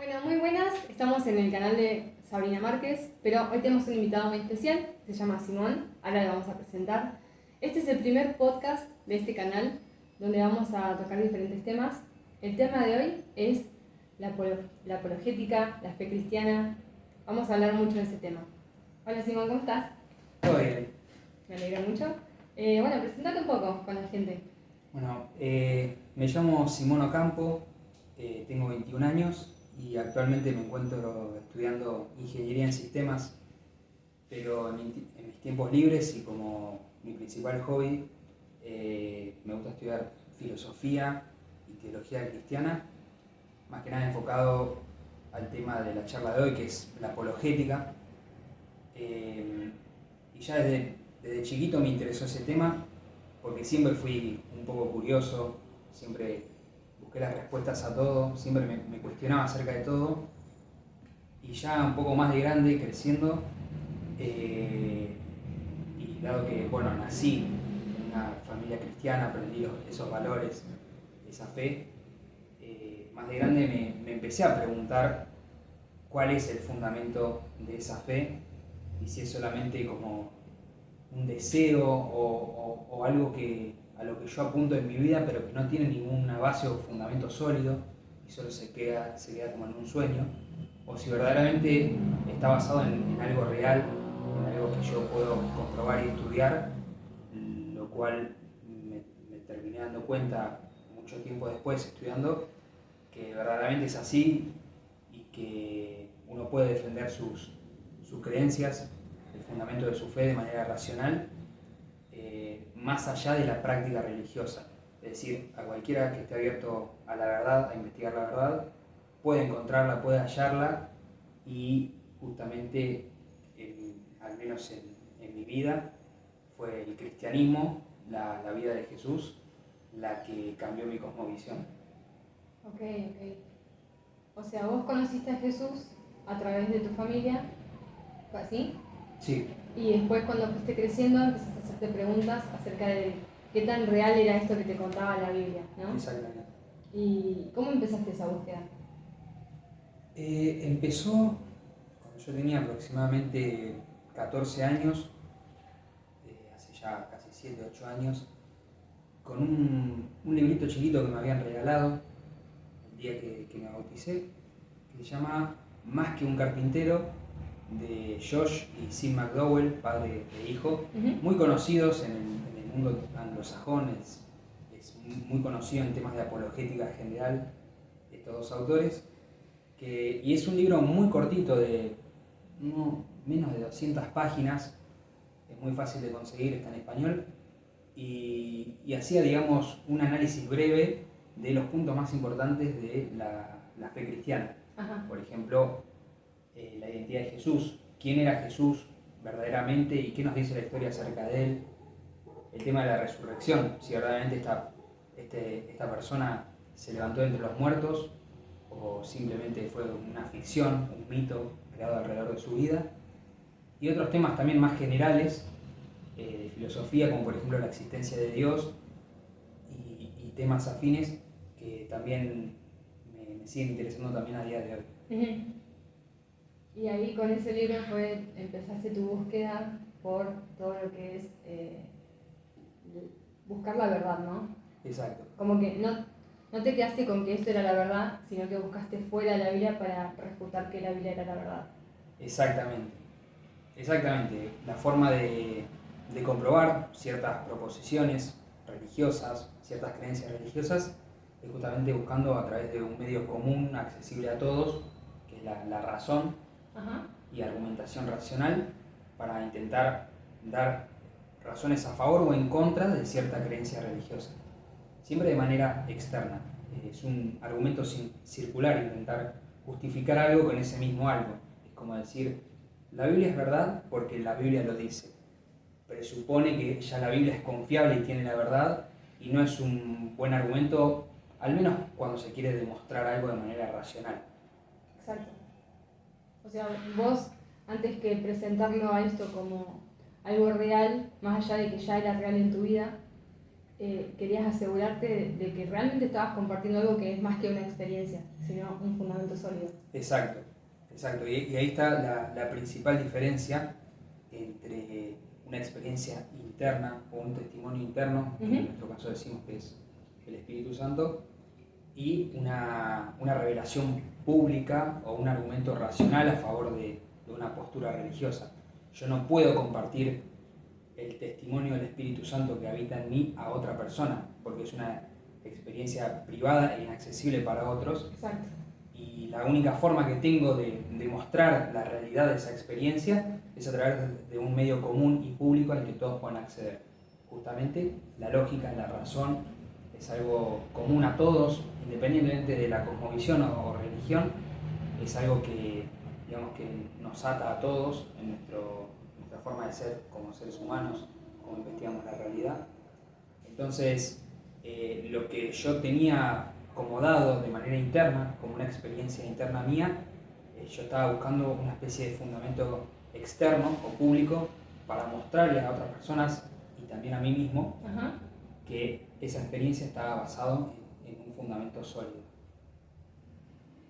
Bueno, muy buenas, estamos en el canal de Sabrina Márquez, pero hoy tenemos un invitado muy especial, se llama Simón, ahora lo vamos a presentar. Este es el primer podcast de este canal donde vamos a tocar diferentes temas. El tema de hoy es la apologética, la fe cristiana. Vamos a hablar mucho de ese tema. Hola Simón, ¿cómo estás? Todo bien. Me alegra mucho. Bueno, presentate un poco con la gente. Bueno, me llamo Simón Ocampo, tengo 21 años y actualmente me encuentro estudiando Ingeniería en Sistemas, pero en mis tiempos libres y como mi principal hobby, me gusta estudiar filosofía y teología cristiana, más que nada enfocado al tema de la charla de hoy, que es la apologética. Y ya desde chiquito me interesó ese tema porque siempre fui un poco curioso, siempre busqué las respuestas a todo, siempre me cuestionaba acerca de todo. Y ya un poco más de grande, creciendo, y dado que bueno, nací en una familia cristiana, aprendí esos valores, esa fe, más de grande me empecé a preguntar cuál es el fundamento de esa fe y si es solamente como un deseo o algo a lo que yo apunto en mi vida, pero que no tiene ninguna base o fundamento sólido y solo se queda como en un sueño, o si verdaderamente está basado en algo real, en algo que yo puedo comprobar y estudiar, lo cual me terminé dando cuenta mucho tiempo después estudiando que verdaderamente es así y que uno puede defender sus creencias, el fundamento de su fe de manera racional, más allá de la práctica religiosa. Es decir, a cualquiera que esté abierto a la verdad, a investigar la verdad, puede encontrarla, puede hallarla y justamente, al menos en mi vida, fue el cristianismo, la vida de Jesús, la que cambió mi cosmovisión. Ok. O sea, vos conociste a Jesús a través de tu familia, ¿fue así? Sí, Y después cuando fuiste creciendo empezaste a hacerte preguntas acerca de qué tan real era esto que te contaba la Biblia, ¿no? exactamente. ¿Y cómo empezaste esa búsqueda? Empezó cuando yo tenía aproximadamente 14 años, hace ya casi 7 8 años, con un librito chiquito que me habían regalado el día que me bauticé, que se llama Más que un carpintero, de Josh y Sim McDowell, padre e hijo, muy conocidos en el mundo anglosajón, es muy conocido en temas de apologética general, estos dos autores, y es un libro muy cortito, de menos de 200 páginas, es muy fácil de conseguir, está en español, y hacía, digamos, un análisis breve de los puntos más importantes de la fe cristiana. Ajá. Por ejemplo, la identidad de Jesús, quién era Jesús verdaderamente y qué nos dice la historia acerca de él, el tema de la resurrección, si verdaderamente esta persona se levantó entre los muertos o simplemente fue una ficción, un mito creado alrededor de su vida, y otros temas también más generales, de filosofía, como por ejemplo la existencia de Dios, y temas afines que también me siguen interesando también a día de hoy. Y ahí con ese libro empezaste tu búsqueda por todo lo que es buscar la verdad, ¿no? Exacto. Como que no te quedaste con que esto era la verdad, sino que buscaste fuera de la Biblia para refutar que la Biblia era la verdad. Exactamente. Exactamente. La forma de comprobar ciertas proposiciones religiosas, ciertas creencias religiosas, es justamente buscando a través de un medio común, accesible a todos, que es la razón. Ajá. Y argumentación racional, para intentar dar razones a favor o en contra de cierta creencia religiosa. Siempre de manera externa. Es un argumento circular, intentar justificar algo con ese mismo algo. Es como decir, la Biblia es verdad porque la Biblia lo dice. Presupone que ya la Biblia es confiable y tiene la verdad, y no es un buen argumento, al menos cuando se quiere demostrar algo de manera racional. Exacto. O sea, vos, antes que presentarlo a esto como algo real, más allá de que ya era real en tu vida, querías asegurarte de que realmente estabas compartiendo algo que es más que una experiencia, sino un fundamento sólido. Exacto, exacto. Y ahí está la principal diferencia entre una experiencia interna o un testimonio interno, que en nuestro caso decimos que es el Espíritu Santo, y una revelación pública o un argumento racional a favor de una postura religiosa. Yo no puedo compartir el testimonio del Espíritu Santo que habita en mí a otra persona, porque es una experiencia privada e inaccesible para otros. Exacto. Y la única forma que tengo de demostrar la realidad de esa experiencia es a través de un medio común y público al que todos puedan acceder. Justamente la lógica, la razón, es algo común a todos, independientemente de la cosmovisión o religión, es algo que, digamos, que nos ata a todos en nuestra forma de ser como seres humanos, como investigamos la realidad. Entonces, lo que yo tenía como dado de manera interna, como una experiencia interna mía, yo estaba buscando una especie de fundamento externo o público para mostrarle a otras personas y también a mí mismo que esa experiencia estaba basada en un fundamento sólido.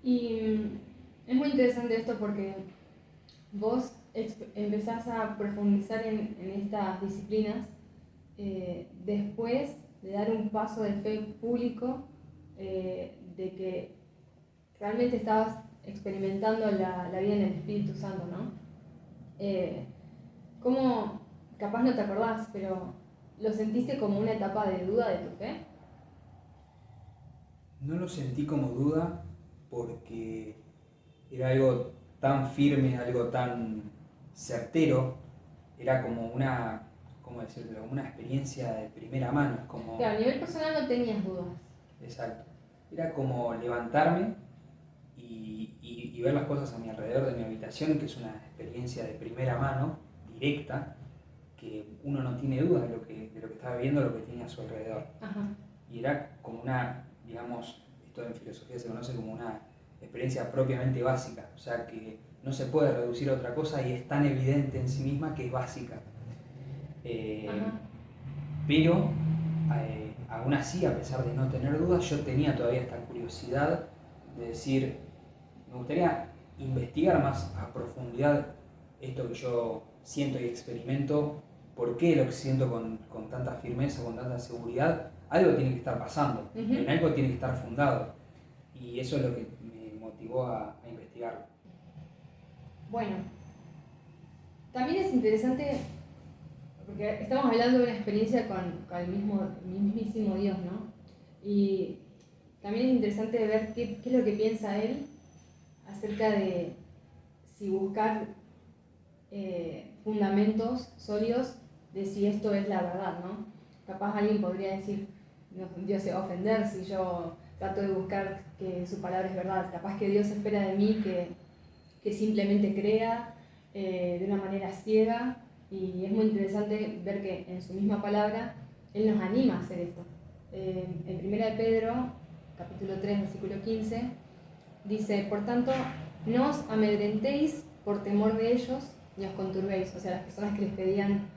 Y es muy interesante esto porque vos empezás a profundizar en estas disciplinas después de dar un paso de fe público, de que realmente estabas experimentando la vida en el Espíritu Santo, ¿no? ¿Cómo, capaz no te acordás, pero lo sentiste como una etapa de duda de tu fe? No lo sentí como duda porque era algo tan firme, algo tan certero, era como una, ¿cómo decirlo? Una experiencia de primera mano. Como... Claro, a nivel personal no tenías dudas. Exacto. Era como levantarme y ver las cosas a mi alrededor de mi habitación, que es una experiencia de primera mano, directa, que uno no tiene duda de lo que está viviendo, lo que tiene a su alrededor. Ajá. Y era como una, digamos, esto en filosofía se conoce como una experiencia propiamente básica, o sea que no se puede reducir a otra cosa y es tan evidente en sí misma que es básica. Pero aún así, a pesar de no tener dudas, yo tenía todavía esta curiosidad de decir, me gustaría investigar más a profundidad esto que yo siento y experimento, por qué lo siento con tanta firmeza, con tanta seguridad. Algo tiene que estar pasando, en algo tiene que estar fundado. Y eso es lo que me motivó a investigarlo. Bueno, también es interesante, porque estamos hablando de una experiencia con el mismísimo Dios, ¿no? Y también es interesante ver qué es lo que piensa Él acerca de si buscar fundamentos sólidos de si esto es la verdad, ¿no? Capaz alguien podría decir, Dios se va a ofender si yo trato de buscar que su palabra es verdad. Capaz que Dios espera de mí que simplemente crea de una manera ciega, y es muy interesante ver que en su misma palabra Él nos anima a hacer esto. En 1 de Pedro, capítulo 3, versículo 15, dice, por tanto, no os amedrentéis por temor de ellos, ni os conturbéis. O sea, las personas que les pedían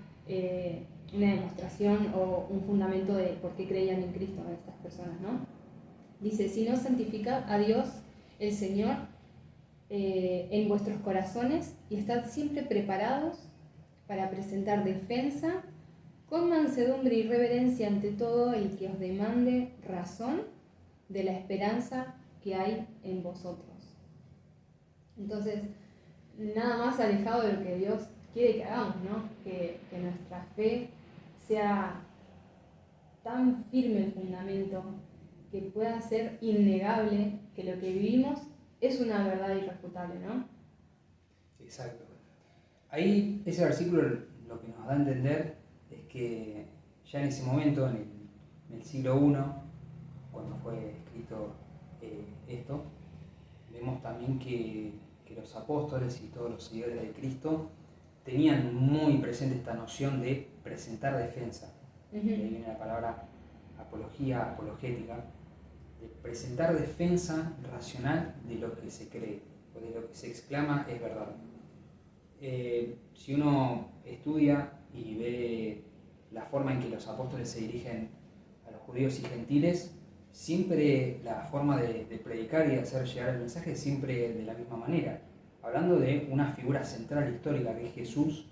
una demostración o un fundamento de por qué creían en Cristo, a estas personas, ¿no? Dice, sino santificad a Dios, el Señor, en vuestros corazones, y estad siempre preparados para presentar defensa con mansedumbre y reverencia ante todo el que os demande razón de la esperanza que hay en vosotros. Entonces, nada más alejado de lo que Dios quiere que hagamos, ¿no? Que nuestra fe sea tan firme el fundamento, que pueda ser innegable, que lo que vivimos es una verdad irrefutable, ¿no? Exacto. Ahí ese versículo lo que nos da a entender es que ya en ese momento, en el siglo I, cuando fue escrito esto, vemos también que los apóstoles y todos los seguidores de Cristo tenían muy presente esta noción de presentar defensa. De ahí viene la palabra apología, apologética, de presentar defensa racional de lo que se cree, o de lo que se exclama es verdad. Si uno estudia y ve la forma en que los apóstoles se dirigen judíos y gentiles, siempre la forma de predicar y de hacer llegar el mensaje siempre de la misma manera, hablando de una figura central histórica que es Jesús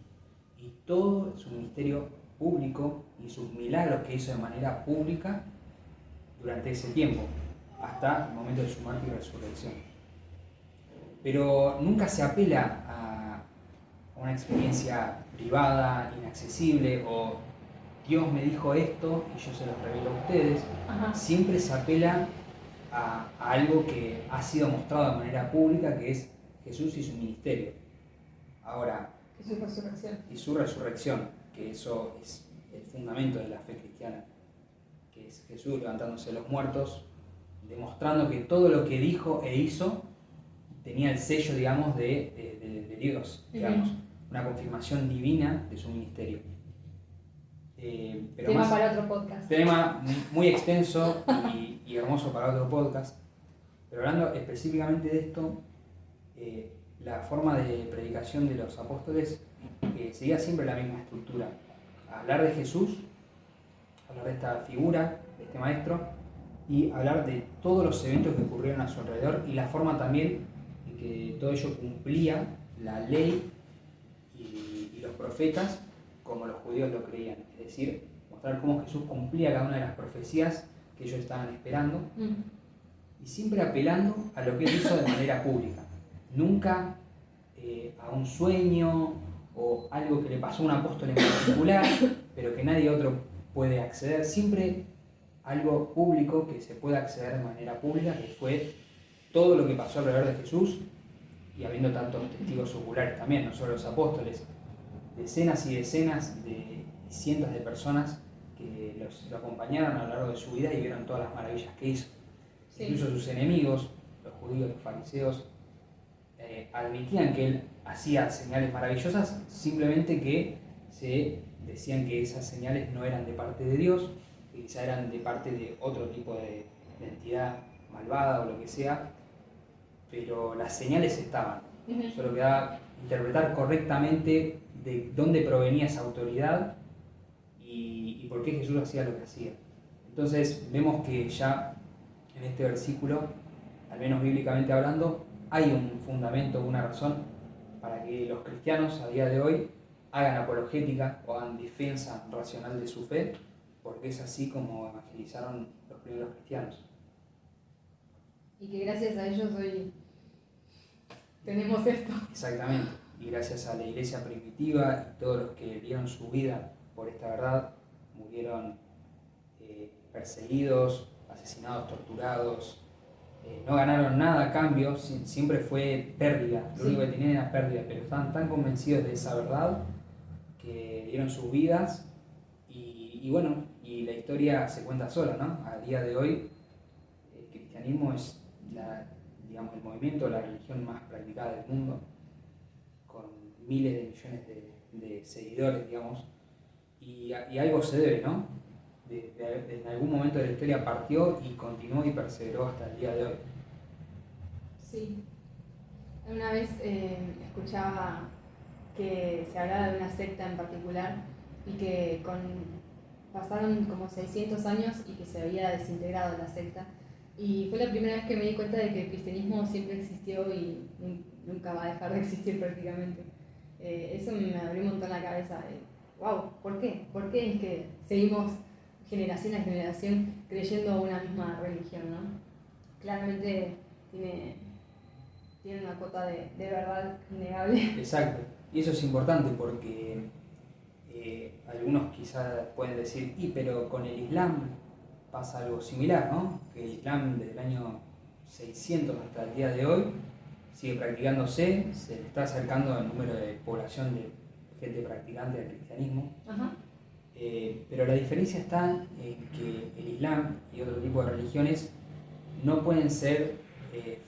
y todo su ministerio público y sus milagros que hizo de manera pública durante ese tiempo, hasta el momento de su muerte y resurrección. Pero nunca se apela a una experiencia privada, inaccesible, o Dios me dijo esto y yo se lo revelo a ustedes. Ajá. Siempre se apela a algo que ha sido mostrado de manera pública, que es Jesús y su ministerio. Ahora, Y su resurrección. y su resurrección, que eso es el fundamento de la fe cristiana, que es Jesús levantándose de los muertos, demostrando que todo lo que dijo e hizo tenía el sello, digamos, de Dios, digamos, una confirmación divina de su ministerio. Pero tema para otro podcast. Tema muy extenso y hermoso para otro podcast. Pero hablando específicamente de esto, la forma de predicación de los apóstoles seguía siempre la misma estructura. Hablar de Jesús, hablar de esta figura, de este maestro, y hablar de todos los eventos que ocurrieron a su alrededor y la forma también en que todo ello cumplía la ley y los profetas como los judíos lo creían. Es decir, mostrar cómo Jesús cumplía cada una de las profecías que ellos estaban esperando y siempre apelando a lo que él hizo de manera pública. Nunca a un sueño o algo que le pasó a un apóstol en particular, pero que nadie otro puede acceder. Siempre algo público que se pueda acceder de manera pública, que fue todo lo que pasó alrededor de Jesús, y habiendo tantos testigos oculares también, no solo los apóstoles, decenas y decenas de cientos de personas que lo acompañaron a lo largo de su vida y vieron todas las maravillas que hizo. Sí. Incluso sus enemigos, los judíos, los fariseos, admitían que él hacía señales maravillosas, simplemente que se decían que esas señales no eran de parte de Dios, que quizá eran de parte de otro tipo de entidad malvada o lo que sea, pero las señales estaban. Solo quedaba interpretar correctamente de dónde provenía esa autoridad y por qué Jesús hacía lo que hacía. Entonces vemos que ya en este versículo, al menos bíblicamente hablando, hay un fundamento, una razón para que los cristianos a día de hoy hagan apologética o hagan defensa racional de su fe, porque es así como evangelizaron los primeros cristianos. Y que gracias a ellos hoy tenemos esto. Exactamente. Y gracias a la iglesia primitiva y todos los que dieron su vida por esta verdad, murieron perseguidos, asesinados, torturados, no ganaron nada a cambio, siempre fue pérdida, lo único que tenían era pérdida, pero estaban tan convencidos de esa verdad que dieron sus vidas y bueno, y la historia se cuenta sola, ¿no? A día de hoy el cristianismo es digamos, el movimiento, la religión más practicada del mundo, con miles de millones de seguidores, digamos, y algo se debe, ¿no? En algún momento de la historia partió y continuó y perseveró hasta el día de hoy. Sí. Una vez escuchaba que se hablaba de una secta en particular y que pasaron como 600 años y que se había desintegrado la secta. Y fue la primera vez que me di cuenta de que el cristianismo siempre existió y nunca va a dejar de existir prácticamente. Eso me abrió un montón la cabeza. Wow, ¿por qué? ¿Por qué es que seguimos generación a generación creyendo una misma religión, ¿no? Claramente tiene una cuota de verdad innegable. Exacto, y eso es importante porque algunos quizás pueden decir, pero con el Islam pasa algo similar, ¿no? Que el Islam desde el año 600 hasta el día de hoy sigue practicándose, se le está acercando el número de población de gente practicante del cristianismo. Ajá. Pero la diferencia está en que el Islam y otro tipo de religiones no pueden ser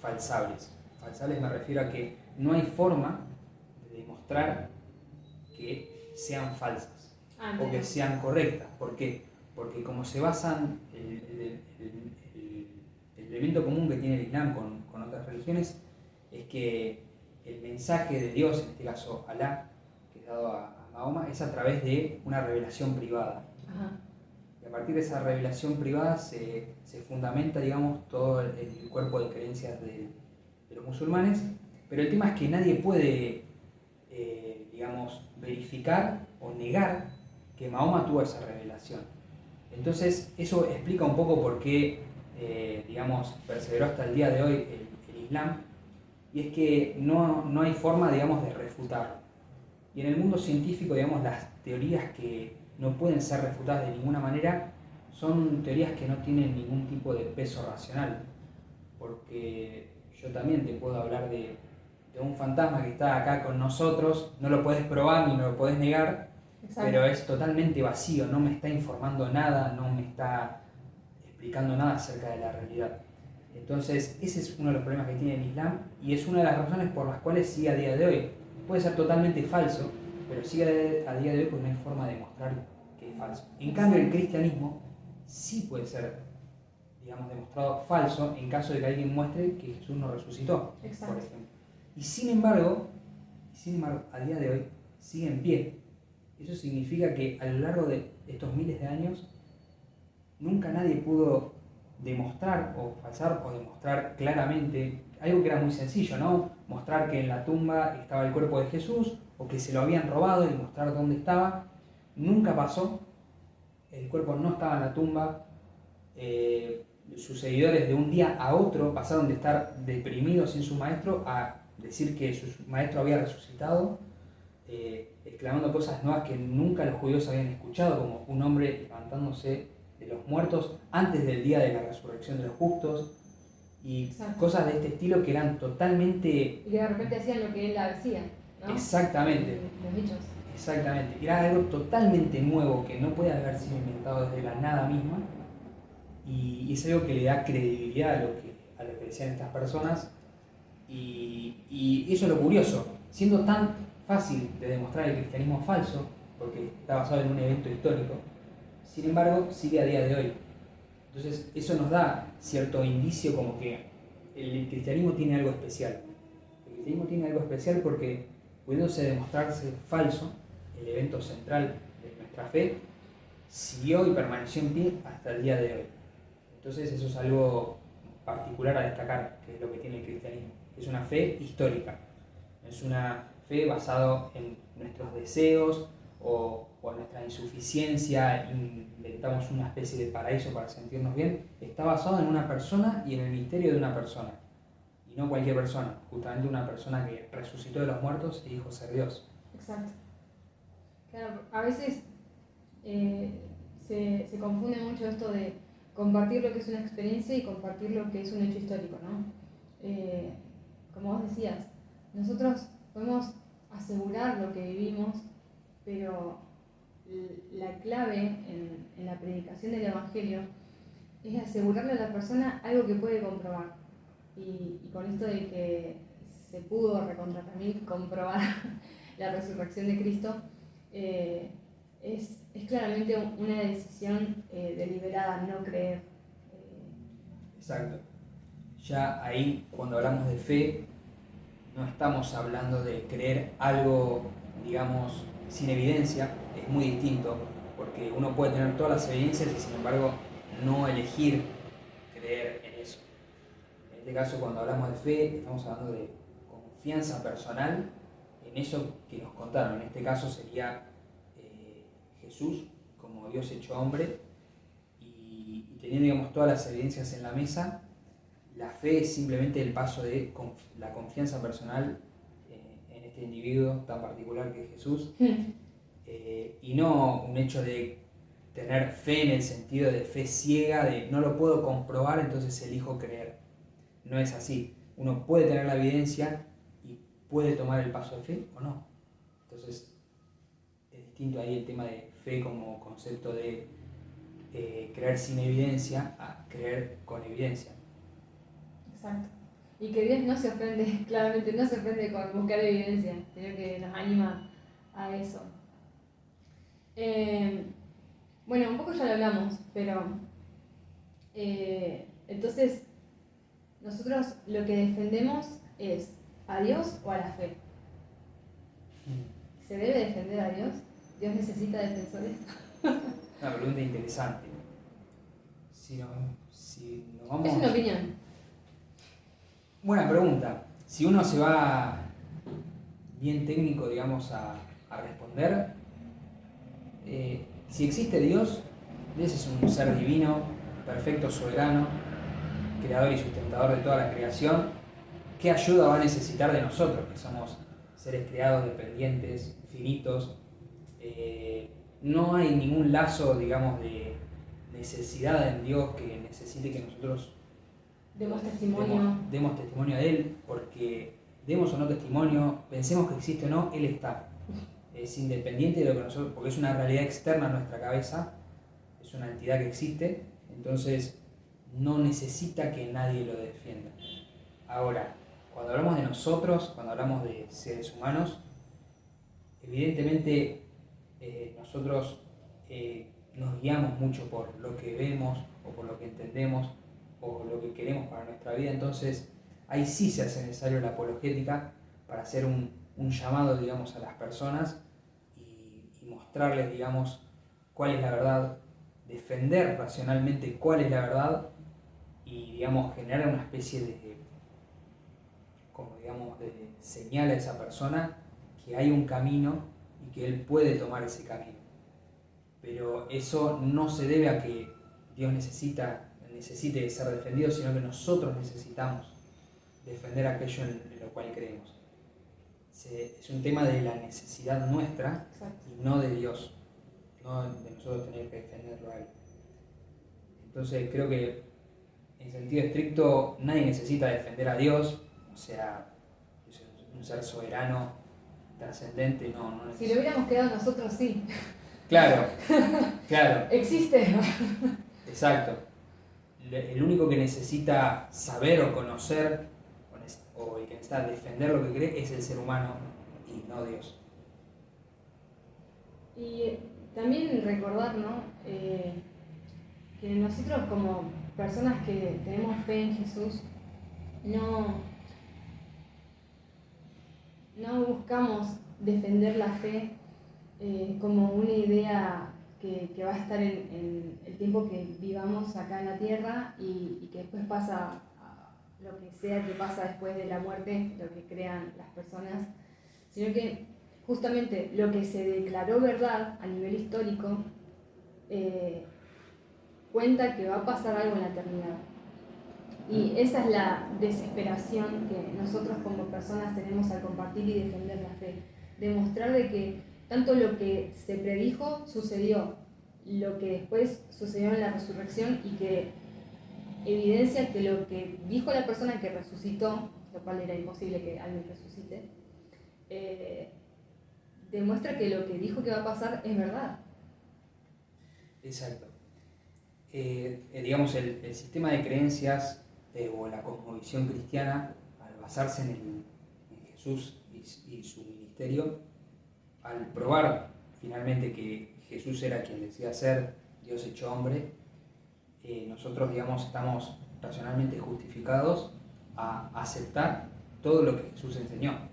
falsables. Falsables me refiero a que no hay forma de demostrar que sean falsas o que sean correctas. ¿Por qué? Porque como se basan el elemento común que tiene el Islam con otras religiones es que el mensaje de Dios, en este caso Alá, que es dado a Mahoma, es a través de una revelación privada. Ajá. Y a a partir de esa revelación privada se fundamenta, digamos, todo el cuerpo de creencias de los musulmanes, pero el tema es que nadie puede, digamos, verificar o negar que Mahoma tuvo esa revelación. Entonces, eso explica un poco por qué, digamos, perseveró hasta el día de hoy el Islam, y es que no hay forma, digamos, de refutarlo. Y en el mundo científico, digamos, las teorías que no pueden ser refutadas de ninguna manera son teorías que no tienen ningún tipo de peso racional. Porque yo también te puedo hablar de un fantasma que está acá con nosotros, no lo puedes probar ni no lo puedes negar, exacto, pero es totalmente vacío, no me está informando nada, no me está explicando nada acerca de la realidad. Entonces, ese es uno de los problemas que tiene el Islam y es una de las razones por las cuales sigue a día de hoy. Puede ser totalmente falso, pero sigue a día de hoy porque no hay forma de demostrar que es falso. En cambio, el cristianismo sí puede ser, digamos, demostrado falso en caso de que alguien muestre que Jesús no resucitó, exacto, por ejemplo. Y sin embargo, a día de hoy sigue en pie. Eso significa que a lo largo de estos miles de años nunca nadie pudo demostrar o falsar o demostrar claramente algo que era muy sencillo, ¿no? Mostrar que en la tumba estaba el cuerpo de Jesús o que se lo habían robado y mostrar dónde estaba. Nunca pasó, el cuerpo no estaba en la tumba. Sus seguidores de un día a otro pasaron de estar deprimidos sin su maestro a decir que su maestro había resucitado, exclamando cosas nuevas que nunca los judíos habían escuchado, como un hombre levantándose de los muertos antes del día de la resurrección de los justos, y exacto, cosas de este estilo que eran totalmente... Y que de repente hacían lo que él hacía, ¿no? Exactamente. Los hechos. Exactamente. Era algo totalmente nuevo que no puede haber sido inventado desde la nada misma, y es algo que le da credibilidad a lo que decían estas personas, y eso es lo curioso. Siendo tan fácil de demostrar el cristianismo falso, porque está basado en un evento histórico, sin embargo, sigue a día de hoy. Entonces, eso nos da cierto indicio como que el cristianismo tiene algo especial. El cristianismo tiene algo especial porque, pudiéndose demostrarse falso, el evento central de nuestra fe, siguió y permaneció en pie hasta el día de hoy. Entonces, eso es algo particular a destacar, que es lo que tiene el cristianismo. Es una fe histórica. Es una fe basada en nuestros deseos o en nuestra insuficiencia, inventamos una especie de paraíso para sentirnos bien. Está basado en una persona y en el misterio de una persona. Y no cualquier persona, justamente una persona que resucitó de los muertos y dijo ser Dios. Exacto. Claro, a veces se confunde mucho esto de compartir lo que es una experiencia y compartir lo que es un hecho histórico, ¿no? Como vos decías, nosotros podemos asegurar lo que vivimos, pero la clave en la predicación del Evangelio es asegurarle a la persona algo que puede comprobar. Y con esto de que se pudo también comprobar la resurrección de Cristo, es claramente una decisión deliberada, no creer. Exacto. Ya ahí, cuando hablamos de fe, no estamos hablando de creer algo, digamos, sin evidencia. Es muy distinto, porque uno puede tener todas las evidencias y sin embargo no elegir creer en eso. En este caso, cuando hablamos de fe, estamos hablando de confianza personal en eso que nos contaron. En este caso sería Jesús como Dios hecho hombre, y teniendo, digamos, todas las evidencias en la mesa, la fe es simplemente el paso de la confianza personal en este individuo tan particular que es Jesús, y no un hecho de tener fe en el sentido de fe ciega, de no lo puedo comprobar, entonces elijo creer. No es así. Uno puede tener la evidencia y puede tomar el paso de fe o no. Entonces, es distinto ahí el tema de fe como concepto de creer sin evidencia a creer con evidencia. Exacto. Y que Dios no se ofende, claramente no se ofende con buscar evidencia, sino que nos anima a eso. Bueno, un poco ya lo hablamos, pero entonces nosotros lo que defendemos es a Dios o a la fe. ¿Se debe defender a Dios? ¿Dios necesita defensores? Una pregunta interesante. si nos vamos... Es una opinión. Buena pregunta. Si uno se va bien técnico, digamos, a responder, si existe Dios, Dios es un ser divino, perfecto, soberano, creador y sustentador de toda la creación. ¿Qué ayuda va a necesitar de nosotros, que somos seres creados, dependientes, finitos? No hay ningún lazo, digamos, de necesidad en Dios que necesite que nosotros Demos testimonio. Demos testimonio de Él, porque demos o no testimonio, pensemos que existe o no, Él está. Es independiente de lo que nosotros, porque es una realidad externa a nuestra cabeza, es una entidad que existe, entonces no necesita que nadie lo defienda. Ahora, cuando hablamos de nosotros, cuando hablamos de seres humanos, evidentemente nosotros nos guiamos mucho por lo que vemos o por lo que entendemos o lo que queremos para nuestra vida, entonces ahí sí se hace necesario la apologética para hacer un llamado, digamos, a las personas y mostrarles, digamos, cuál es la verdad, defender racionalmente cuál es la verdad y, digamos, generar una especie de, como digamos, de señal a esa persona que hay un camino y que él puede tomar ese camino. Pero eso no se debe a que Dios necesite ser defendido, sino que nosotros necesitamos defender aquello en lo cual creemos. Es un tema de la necesidad nuestra. Exacto. Y no de Dios, no de nosotros tener que defenderlo a Él. Entonces creo que en sentido estricto nadie necesita defender a Dios, o sea, es un ser soberano, trascendente, no necesita. Si lo hubiéramos quedado nosotros, sí. Claro. Existe. Exacto. El único que necesita saber o conocer, o el que necesita defender lo que cree, es el ser humano y no Dios. Y también recordar, ¿no? Que nosotros como personas que tenemos fe en Jesús, no buscamos defender la fe como una idea que va a estar en el tiempo que vivamos acá en la tierra y que después pasa lo que sea que pasa después de la muerte, lo que crean las personas, sino que justamente lo que se declaró verdad a nivel histórico cuenta que va a pasar algo en la eternidad. Y esa es la desesperación que nosotros como personas tenemos al compartir y defender la fe. Demostrar de que tanto lo que se predijo sucedió, lo que después sucedió en la resurrección y que evidencia que lo que dijo la persona que resucitó, lo cual era imposible que alguien resucite, demuestra que lo que dijo que va a pasar es verdad. Exacto. Digamos, el sistema de creencias o la cosmovisión cristiana, al basarse en Jesús y su ministerio, al probar finalmente que Jesús era quien decía ser Dios hecho hombre, nosotros, digamos, estamos racionalmente justificados a aceptar todo lo que Jesús enseñó,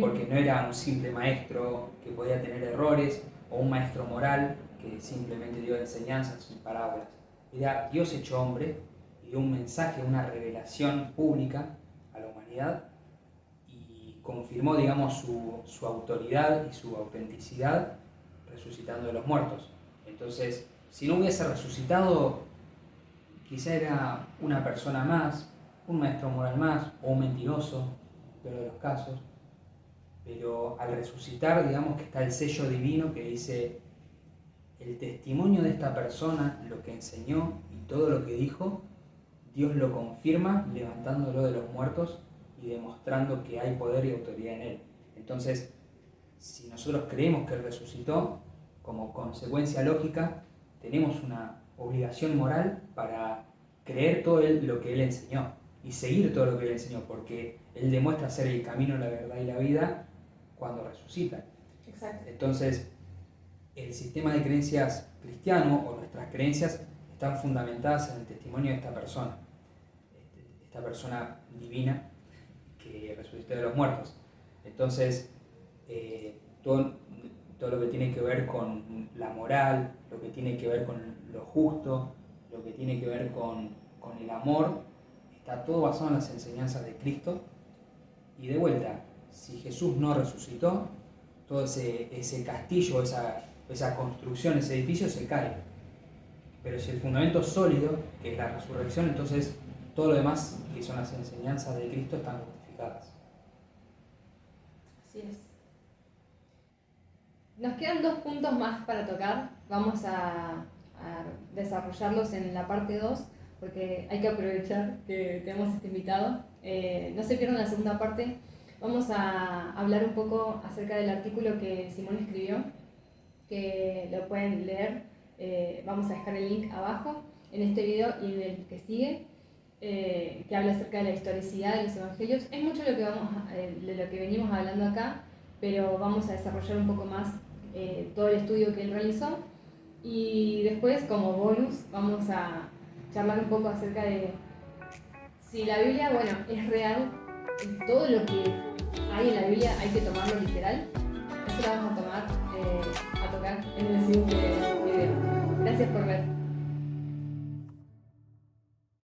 porque no era un simple maestro que podía tener errores o un maestro moral que simplemente dio enseñanzas y parábolas. Era Dios hecho hombre y dio un mensaje, una revelación pública a la humanidad y confirmó, digamos, su autoridad y su autenticidad resucitando de los muertos. Entonces, si no hubiese resucitado, quizá era una persona más, un maestro moral más o un mentiroso, peor de los casos. Pero al resucitar, digamos que está el sello divino que dice el testimonio de esta persona, lo que enseñó y todo lo que dijo, Dios lo confirma levantándolo de los muertos y demostrando que hay poder y autoridad en él. Entonces, si nosotros creemos que él resucitó, como consecuencia lógica, tenemos una obligación moral para creer todo lo que él enseñó y seguir todo lo que él enseñó, porque él demuestra ser el camino, la verdad y la vida cuando resucita. Exacto. Entonces, el sistema de creencias cristiano o nuestras creencias están fundamentadas en el testimonio de esta persona divina que resucitó de los muertos. Entonces, todo lo que tiene que ver con la moral, lo que tiene que ver con lo justo, lo que tiene que ver con el amor, está todo basado en las enseñanzas de Cristo. Y de vuelta, si Jesús no resucitó, todo ese castillo, esa construcción, ese edificio se cae. Pero si el fundamento es sólido, que es la resurrección, entonces todo lo demás, que son las enseñanzas de Cristo, están justificadas. Así es. Nos quedan 2 puntos más para tocar. Vamos a desarrollarlos en la parte 2, porque hay que aprovechar que tenemos este invitado. No se pierdan la segunda parte. Vamos a hablar un poco acerca del artículo que Simón escribió, que lo pueden leer. Vamos a dejar el link abajo en este video y en el que sigue, que habla acerca de la historicidad de los evangelios. Es mucho de lo que venimos hablando acá, pero vamos a desarrollar un poco más todo el estudio que él realizó. Y después, como bonus, vamos a charlar un poco acerca de si la Biblia, bueno, es real, y todo lo que hay en la Biblia hay que tomarlo literal. Eso lo vamos a tocar en el siguiente video. Gracias por ver.